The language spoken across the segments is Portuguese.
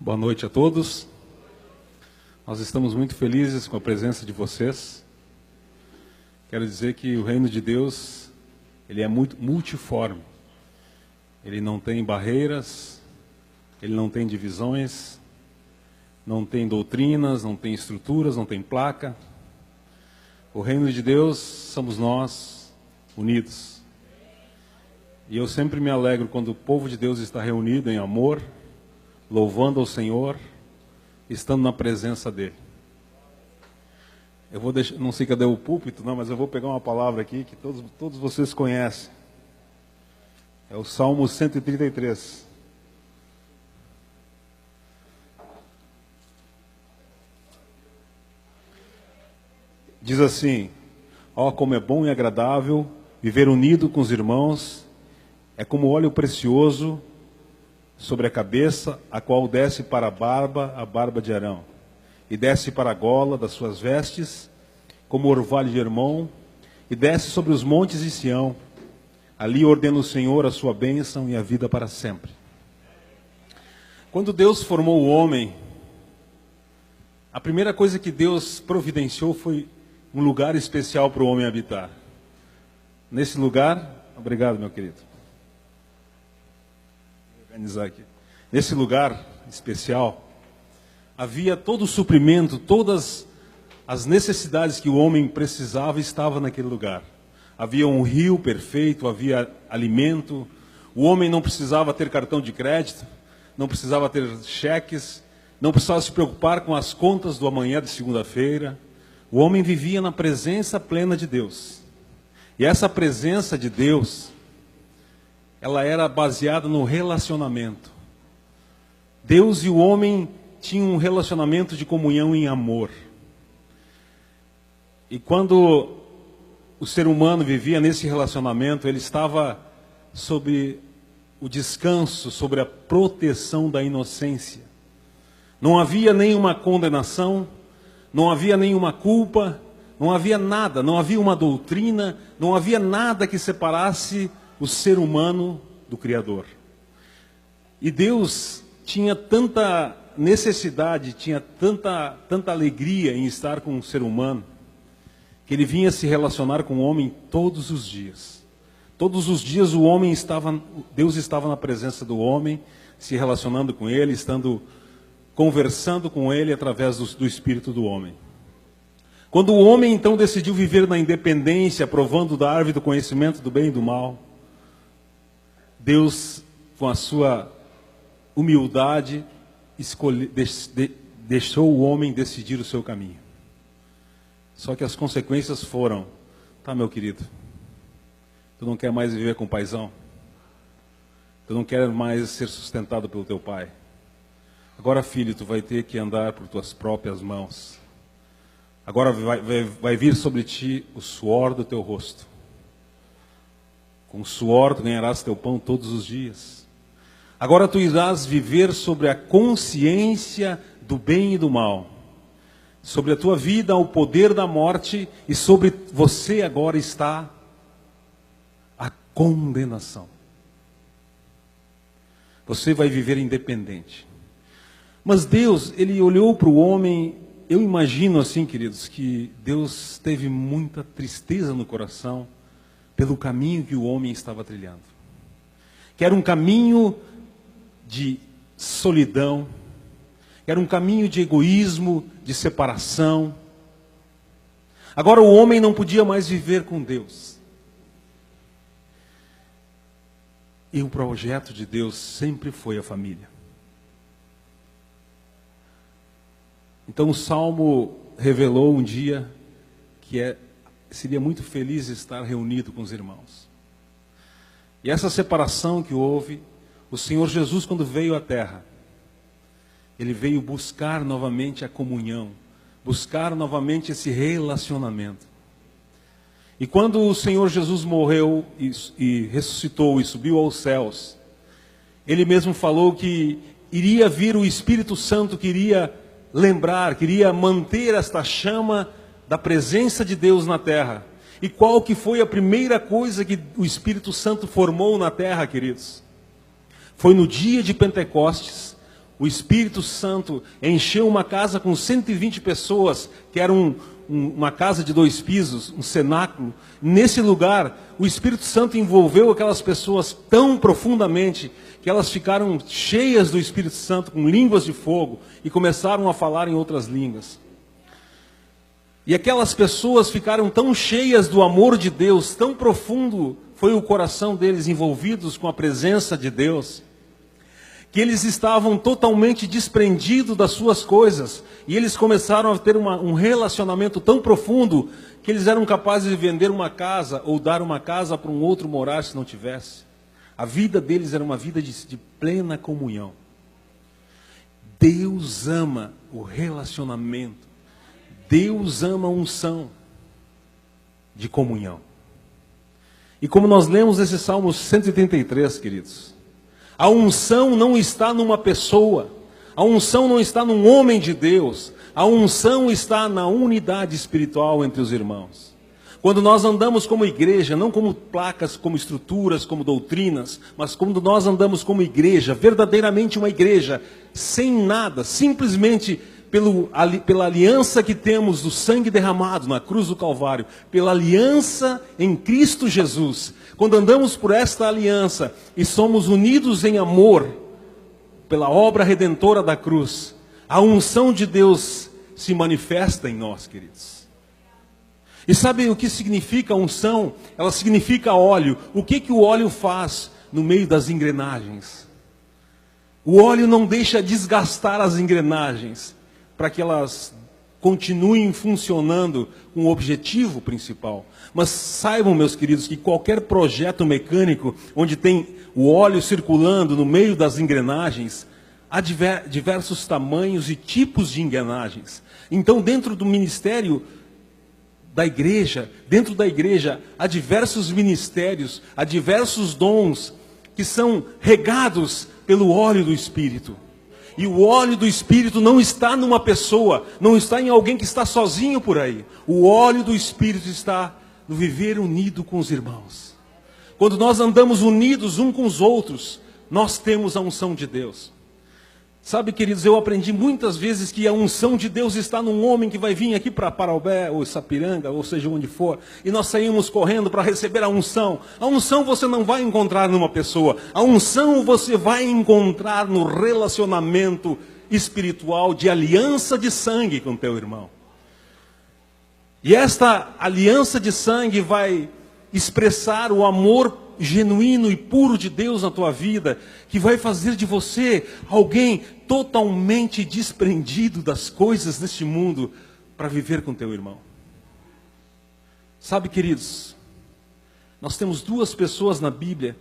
Boa noite a todos. Nós estamos muito felizes com a presença de vocês. Quero dizer que o reino de Deus, ele é muito multiforme. Ele não tem barreiras, ele não tem divisões, não tem doutrinas, não tem estruturas, não tem placa. O reino de Deus somos nós, unidos. E eu sempre me alegro quando o povo de Deus está reunido em amor, louvando ao Senhor, estando na presença dEle. Eu vou deixar, não sei cadê o púlpito, não, mas eu vou pegar uma palavra aqui que todos vocês conhecem. É o Salmo 133. Diz assim: ó, como é bom e agradável viver unido com os irmãos, é como óleo precioso sobre a cabeça, a qual desce para a barba de Arão, e desce para a gola das suas vestes, como orvalho de Hermon, e desce sobre os montes de Sião. Ali ordena o Senhor a sua bênção e a vida para sempre. Quando Deus formou o homem, a primeira coisa que Deus providenciou foi um lugar especial para o homem habitar. Nesse lugar, obrigado, meu querido. Aqui. Nesse lugar especial, havia todo o suprimento, todas as necessidades que o homem precisava estava naquele lugar. Havia um rio perfeito, havia alimento, o homem não precisava ter cartão de crédito, não precisava ter cheques, não precisava se preocupar com as contas do amanhã de segunda-feira. O homem vivia na presença plena de Deus. E essa presença de Deus, ela era baseada no relacionamento. Deus e o homem tinham um relacionamento de comunhão em amor. E quando o ser humano vivia nesse relacionamento, ele estava sob o descanso, sobre a proteção da inocência. Não havia nenhuma condenação, não havia nenhuma culpa, não havia nada, não havia uma doutrina, não havia nada que separasse o ser humano do Criador. E Deus tinha tanta necessidade, tinha tanta alegria em estar com o ser humano, que ele vinha se relacionar com o homem todos os dias. Todos os dias Deus estava na presença do homem, se relacionando com ele, conversando com ele através do Espírito do homem. Quando o homem então decidiu viver na independência, provando da árvore do conhecimento do bem e do mal, Deus, com a sua humildade, deixou o homem decidir o seu caminho. Só que as consequências foram: tá, meu querido, tu não quer mais viver com o paizão? Tu não quer mais ser sustentado pelo teu pai? Agora, filho, tu vai ter que andar por tuas próprias mãos. Agora vai vir sobre ti o suor do teu rosto. Com suor tu ganharás teu pão todos os dias. Agora tu irás viver sobre a consciência do bem e do mal. Sobre a tua vida o poder da morte, e sobre você agora está a condenação. Você vai viver independente. Mas Deus, Ele olhou para o homem. Eu imagino assim, queridos, que Deus teve muita tristeza no coração pelo caminho que o homem estava trilhando. Que era um caminho de solidão, que era um caminho de egoísmo, de separação. Agora o homem não podia mais viver com Deus. E o projeto de Deus sempre foi a família. Então o Salmo revelou um dia que seria muito feliz estar reunido com os irmãos. E essa separação que houve, o Senhor Jesus, quando veio à terra, Ele veio buscar novamente a comunhão, buscar novamente esse relacionamento. E quando o Senhor Jesus morreu e ressuscitou e subiu aos céus, Ele mesmo falou que iria vir o Espírito Santo, que iria lembrar, queria manter esta chama da presença de Deus na terra. E qual que foi a primeira coisa que o Espírito Santo formou na terra, queridos? Foi no dia de Pentecostes, o Espírito Santo encheu uma casa com 120 pessoas, que era uma casa de 2 pisos, um cenáculo. Nesse lugar, o Espírito Santo envolveu aquelas pessoas tão profundamente que elas ficaram cheias do Espírito Santo, com línguas de fogo, e começaram a falar em outras línguas. E aquelas pessoas ficaram tão cheias do amor de Deus, tão profundo foi o coração deles envolvidos com a presença de Deus, que eles estavam totalmente desprendidos das suas coisas, e eles começaram a ter um relacionamento tão profundo, que eles eram capazes de vender uma casa, ou dar uma casa para um outro morar se não tivesse. A vida deles era uma vida de plena comunhão. Deus ama o relacionamento, Deus ama a unção de comunhão. E como nós lemos nesse Salmo 133, queridos, a unção não está numa pessoa, a unção não está num homem de Deus, a unção está na unidade espiritual entre os irmãos. Quando nós andamos como igreja, não como placas, como estruturas, como doutrinas, mas quando nós andamos como igreja, verdadeiramente uma igreja, sem nada, simplesmente pela aliança que temos do sangue derramado na cruz do Calvário, pela aliança em Cristo Jesus, quando andamos por esta aliança e somos unidos em amor, pela obra redentora da cruz, a unção de Deus se manifesta em nós, queridos. E sabe o que significa unção? Ela significa óleo. O que o óleo faz no meio das engrenagens? O óleo não deixa desgastar as engrenagens, para que elas continuem funcionando com o objetivo principal. Mas saibam, meus queridos, que qualquer projeto mecânico, onde tem o óleo circulando no meio das engrenagens, há diversos tamanhos e tipos de engrenagens. Então, dentro do ministério dentro da igreja, há diversos ministérios, há diversos dons que são regados pelo óleo do Espírito. E o óleo do Espírito não está numa pessoa, não está em alguém que está sozinho por aí. O óleo do Espírito está no viver unido com os irmãos. Quando nós andamos unidos uns com os outros, nós temos a unção de Deus. Sabe, queridos, eu aprendi muitas vezes que a unção de Deus está num homem que vai vir aqui para Paraubé, ou Sapiranga, ou seja onde for, e nós saímos correndo para receber a unção. A unção você não vai encontrar numa pessoa, a unção você vai encontrar no relacionamento espiritual de aliança de sangue com teu irmão. E esta aliança de sangue vai expressar o amor genuíno e puro de Deus na tua vida, que vai fazer de você alguém totalmente desprendido das coisas deste mundo para viver com teu irmão. Sabe, queridos, nós temos 2 pessoas na Bíblia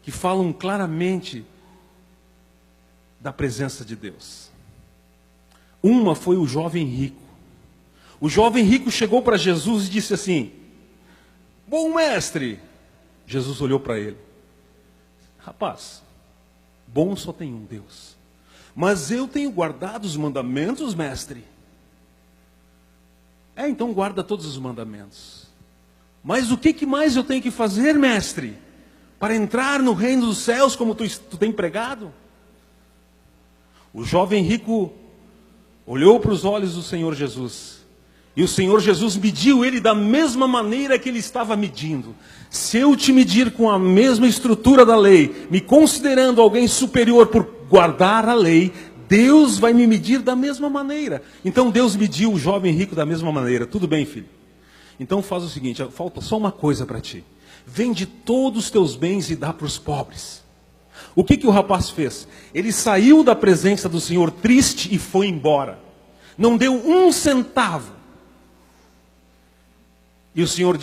que falam claramente da presença de Deus. Uma foi o jovem rico. O jovem rico chegou para Jesus e disse assim: bom mestre. Jesus olhou para ele: rapaz, bom só tem um Deus, mas eu tenho guardado os mandamentos, mestre. Então guarda todos os mandamentos. Mas o que mais eu tenho que fazer, mestre, para entrar no reino dos céus como tu tem pregado? O jovem rico olhou para os olhos do Senhor Jesus, e o Senhor Jesus mediu ele da mesma maneira que ele estava medindo. Se eu te medir com a mesma estrutura da lei, me considerando alguém superior por guardar a lei, Deus vai me medir da mesma maneira. Então Deus mediu o jovem rico da mesma maneira. Tudo bem, filho? Então faz o seguinte, falta só uma coisa para ti. Vende todos os teus bens e dá para os pobres. O que o rapaz fez? Ele saiu da presença do Senhor triste e foi embora. Não deu 1 centavo. E o Senhor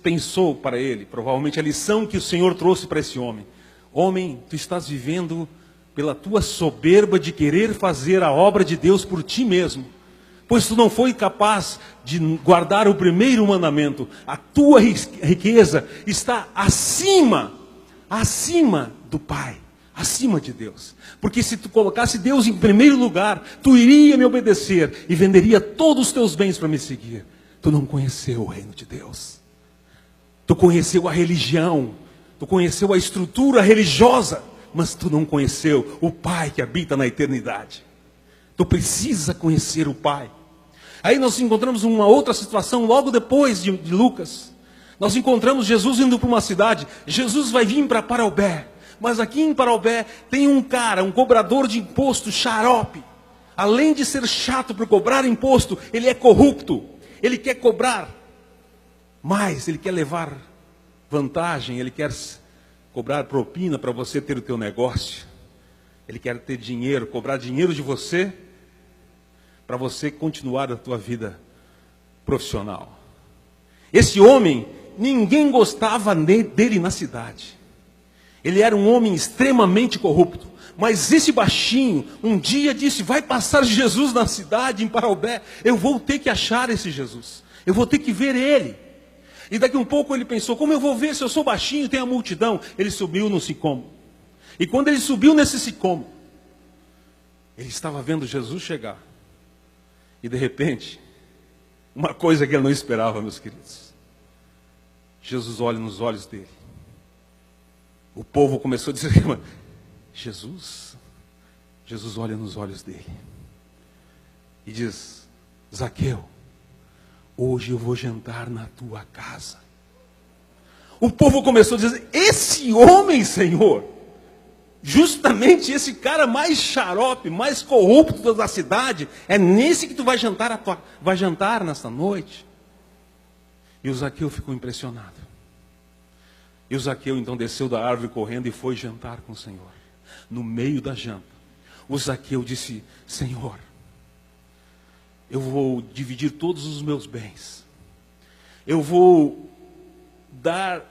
pensou para ele, provavelmente a lição que o Senhor trouxe para esse homem: homem, tu estás vivendo pela tua soberba de querer fazer a obra de Deus por ti mesmo, pois tu não foi capaz de guardar o primeiro mandamento. A tua riqueza está acima do Pai, acima de Deus. Porque se tu colocasse Deus em primeiro lugar, tu iria me obedecer e venderia todos os teus bens para me seguir. Tu não conheceu o reino de Deus. Tu conheceu a religião. Tu conheceu a estrutura religiosa. Mas tu não conheceu o Pai que habita na eternidade. Tu precisa conhecer o Pai. Aí nós encontramos uma outra situação logo depois de Lucas. Nós encontramos Jesus indo para uma cidade. Jesus vai vir para Paraubé. Mas aqui em Paraubé tem um cara, um cobrador de imposto, xarope. Além de ser chato por cobrar imposto, ele é corrupto. Ele quer cobrar mais, ele quer levar vantagem, ele quer cobrar propina para você ter o teu negócio. Ele quer ter dinheiro, cobrar dinheiro de você, para você continuar a tua vida profissional. Esse homem, ninguém gostava dele na cidade. Ele era um homem extremamente corrupto. Mas esse baixinho, um dia disse, vai passar Jesus na cidade, em Paraubé. Eu vou ter que achar esse Jesus. Eu vou ter que ver ele. E daqui um pouco ele pensou, como eu vou ver se eu sou baixinho e tem a multidão? Ele subiu no sicômoro. E quando ele subiu nesse sicômoro, ele estava vendo Jesus chegar. E de repente, uma coisa que ele não esperava, meus queridos. Jesus olha nos olhos dele. O povo começou a dizer, Jesus olha nos olhos dele. E diz, Zaqueu, hoje eu vou jantar na tua casa. O povo começou a dizer, esse homem, Senhor, justamente esse cara mais xarope, mais corrupto da cidade, é nesse que tu vai jantar nesta noite. E o Zaqueu ficou impressionado. E o Zaqueu então desceu da árvore correndo e foi jantar com o Senhor. No meio da janta, o Zaqueu disse, Senhor, eu vou dividir todos os meus bens. Eu vou dar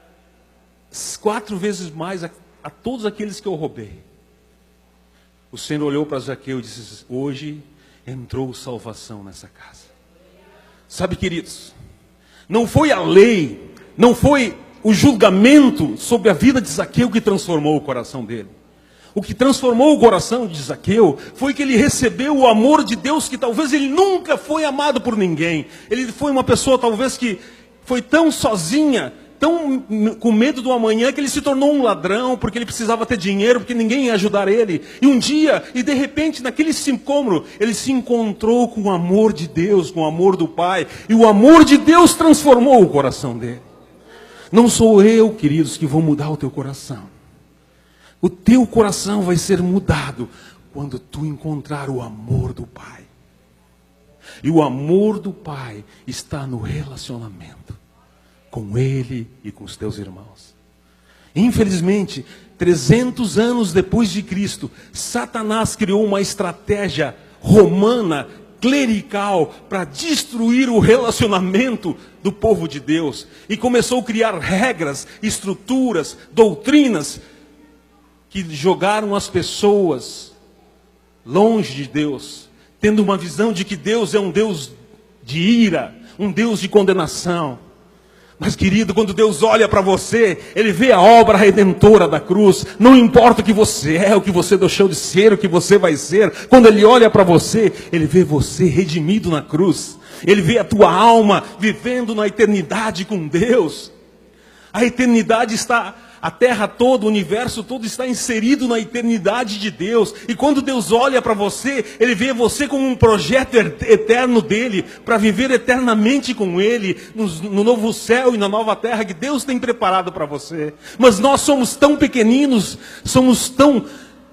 4 vezes mais a todos aqueles que eu roubei. O Senhor olhou para Zaqueu e disse, hoje entrou salvação nessa casa. Sabe, queridos, não foi a lei, não foi o julgamento sobre a vida de Zaqueu que transformou o coração dele. O que transformou o coração de Zaqueu foi que ele recebeu o amor de Deus que talvez ele nunca foi amado por ninguém. Ele foi uma pessoa talvez que foi tão sozinha, tão com medo do amanhã, que ele se tornou um ladrão, porque ele precisava ter dinheiro, porque ninguém ia ajudar ele. E um dia, e de repente, naquele sicômoro, ele se encontrou com o amor de Deus, com o amor do Pai. E o amor de Deus transformou o coração dele. Não sou eu, queridos, que vou mudar o teu coração. O teu coração vai ser mudado quando tu encontrar o amor do Pai. E o amor do Pai está no relacionamento com Ele e com os teus irmãos. Infelizmente, 300 anos depois de Cristo, Satanás criou uma estratégia romana, clerical, para destruir o relacionamento do povo de Deus. E começou a criar regras, estruturas, doutrinas, que jogaram as pessoas longe de Deus, tendo uma visão de que Deus é um Deus de ira, um Deus de condenação. Mas, querido, quando Deus olha para você, Ele vê a obra redentora da cruz. Não importa o que você é, o que você deixou de ser, o que você vai ser. Quando Ele olha para você, Ele vê você redimido na cruz. Ele vê a tua alma vivendo na eternidade com Deus. A eternidade está... A terra toda, o universo todo está inserido na eternidade de Deus. E quando Deus olha para você, Ele vê você como um projeto eterno dele, para viver eternamente com Ele, no novo céu e na nova terra que Deus tem preparado para você. Mas nós somos tão pequeninos,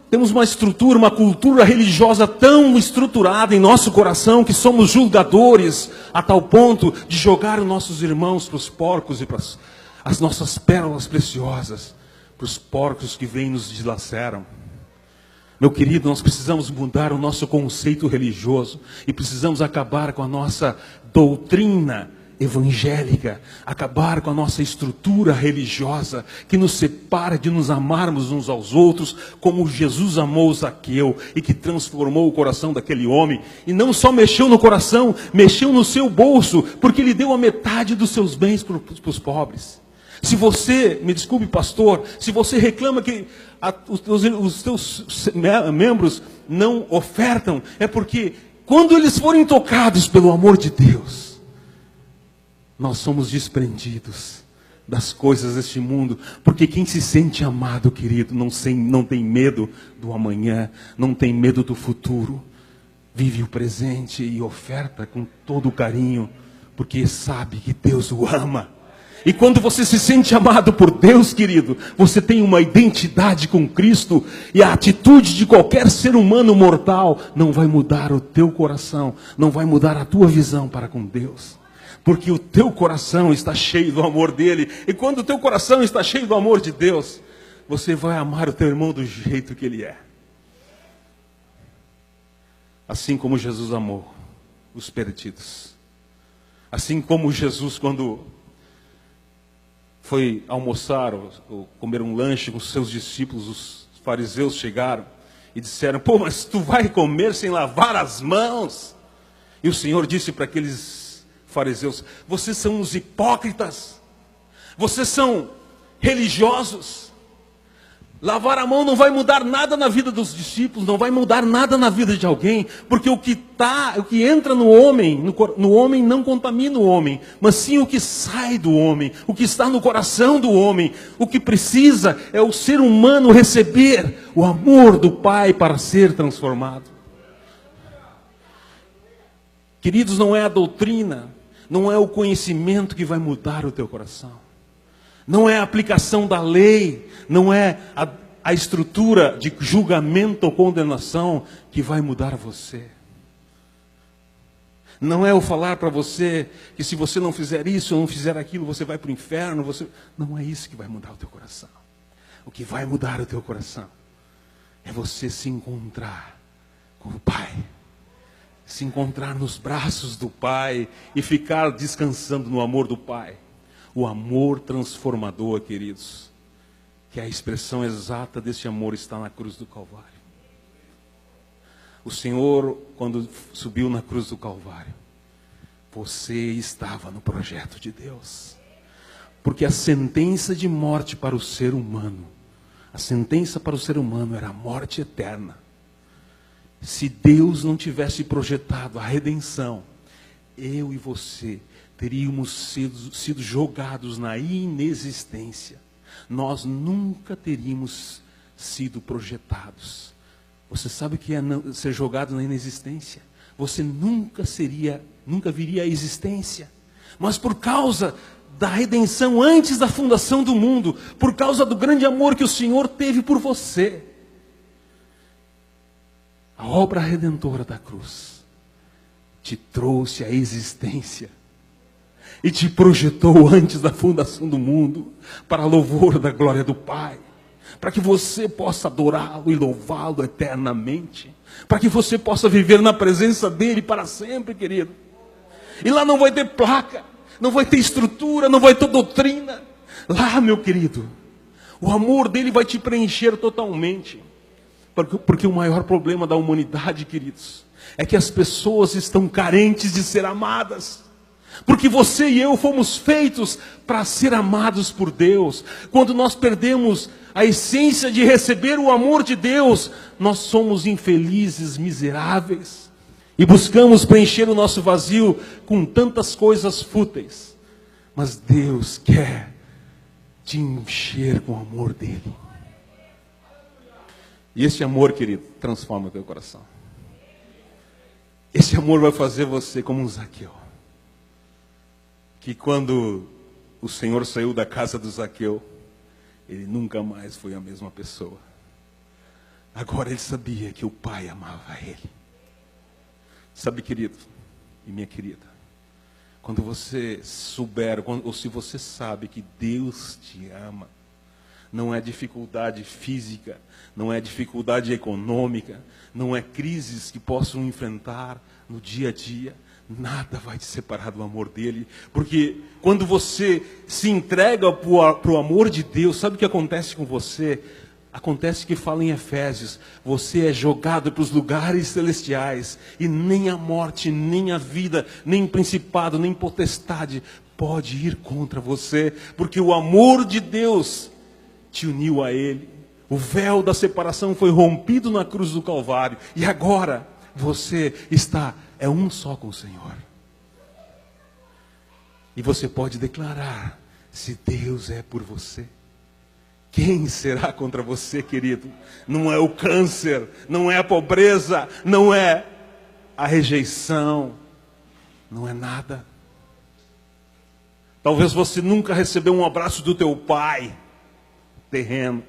temos uma estrutura, uma cultura religiosa tão estruturada em nosso coração, que somos julgadores, a tal ponto de jogar os nossos irmãos para os porcos e para as nossas pérolas preciosas, para os porcos que vêm e nos dilaceram. Meu querido, nós precisamos mudar o nosso conceito religioso e precisamos acabar com a nossa doutrina evangélica, acabar com a nossa estrutura religiosa que nos separa de nos amarmos uns aos outros, como Jesus amou Zaqueu e que transformou o coração daquele homem. E não só mexeu no coração, mexeu no seu bolso, porque ele deu a metade dos seus bens para os pobres. Se você, me desculpe pastor, se você reclama que os teus membros não ofertam, é porque quando eles forem tocados pelo amor de Deus, nós somos desprendidos das coisas deste mundo, porque quem se sente amado, querido, não tem medo do amanhã, não tem medo do futuro. vive o presente e oferta com todo o carinho, porque sabe que Deus o ama. E quando você se sente amado por Deus, querido, você tem uma identidade com Cristo, e a atitude de qualquer ser humano mortal não vai mudar o teu coração, não vai mudar a tua visão para com Deus, porque o teu coração está cheio do amor dele. E quando o teu coração está cheio do amor de Deus, você vai amar o teu irmão do jeito que ele é. Assim como Jesus amou os perdidos. Assim como Jesus, quando foi almoçar ou comer um lanche com seus discípulos, os fariseus chegaram e disseram: pô, mas tu vai comer sem lavar as mãos? E o Senhor disse para aqueles fariseus: vocês são os hipócritas, vocês são religiosos. Lavar a mão não vai mudar nada na vida dos discípulos, não vai mudar nada na vida de alguém, porque o que entra no homem não contamina o homem, mas sim o que sai do homem, o que está no coração do homem. O que precisa é o ser humano receber o amor do Pai para ser transformado. Queridos, não é a doutrina, não é o conhecimento que vai mudar o teu coração. Não é a aplicação da lei, não é a estrutura de julgamento ou condenação que vai mudar você. Não é o falar para você que se você não fizer isso ou não fizer aquilo, você vai para o inferno. Não é isso que vai mudar o teu coração. O que vai mudar o teu coração é você se encontrar com o Pai. Se encontrar nos braços do Pai e ficar descansando no amor do Pai. O amor transformador, queridos, que a expressão exata desse amor está na cruz do Calvário. O Senhor, quando subiu na cruz do Calvário, você estava no projeto de Deus. Porque a sentença de morte para o ser humano, era a morte eterna. Se Deus não tivesse projetado a redenção, eu e você teríamos sido jogados na inexistência. Nós nunca teríamos sido projetados. Você sabe o que é ser jogado na inexistência? Você nunca viria à existência. Mas por causa da redenção antes da fundação do mundo, por causa do grande amor que o Senhor teve por você, a obra redentora da cruz te trouxe à existência e te projetou antes da fundação do mundo, para louvor da glória do Pai, para que você possa adorá-lo e louvá-lo eternamente, para que você possa viver na presença dele para sempre, querido. E lá não vai ter placa, não vai ter estrutura, não vai ter doutrina. Lá, meu querido, o amor dele vai te preencher totalmente. Porque o maior problema da humanidade, queridos, é que as pessoas estão carentes de ser amadas. Porque você e eu fomos feitos para ser amados por Deus. Quando nós perdemos a essência de receber o amor de Deus, nós somos infelizes, miseráveis. E buscamos preencher o nosso vazio com tantas coisas fúteis. Mas Deus quer te encher com o amor dele. E esse amor, querido, transforma o teu coração. Esse amor vai fazer você como um Zaqueu. Que quando o Senhor saiu da casa do Zaqueu, ele nunca mais foi a mesma pessoa. Agora ele sabia que o Pai amava ele. Sabe, querido e minha querida, quando você souber, ou se você sabe que Deus te ama, não é dificuldade física, não é dificuldade econômica, não é crises que possam enfrentar no dia a dia, nada vai te separar do amor dele, porque quando você se entrega para o amor de Deus, sabe o que acontece com você? Acontece que fala em Efésios, você é jogado para os lugares celestiais, e nem a morte, nem a vida, nem principado, nem potestade pode ir contra você, porque o amor de Deus te uniu a ele. O véu da separação foi rompido na cruz do Calvário, e agora você é um só com o Senhor. E você pode declarar: se Deus é por você, quem será contra você, querido? Não é o câncer, não é a pobreza, não é a rejeição, não é nada. Talvez você nunca recebeu um abraço do teu pai terreno.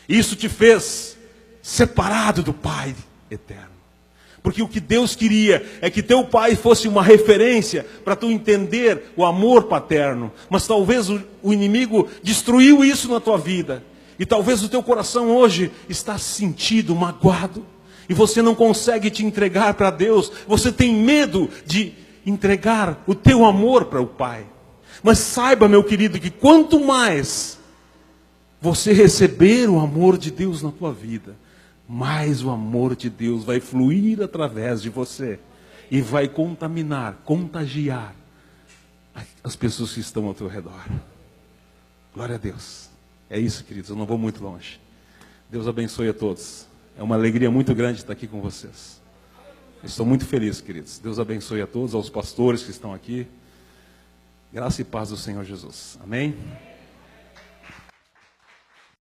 Isso te fez separado do Pai eterno. Porque o que Deus queria é que teu pai fosse uma referência para tu entender o amor paterno. Mas talvez o inimigo destruiu isso na tua vida. E talvez o teu coração hoje está sentido, magoado. E você não consegue te entregar para Deus. Você tem medo de entregar o teu amor para o Pai. Mas saiba, meu querido, que quanto mais você receber o amor de Deus na tua vida, mais o amor de Deus vai fluir através de você e vai contaminar, contagiar as pessoas que estão ao teu redor. Glória a Deus. É isso, queridos, eu não vou muito longe. Deus abençoe a todos. É uma alegria muito grande estar aqui com vocês. Estou muito feliz, queridos. Deus abençoe a todos, aos pastores que estão aqui. Graça e paz do Senhor Jesus. Amém?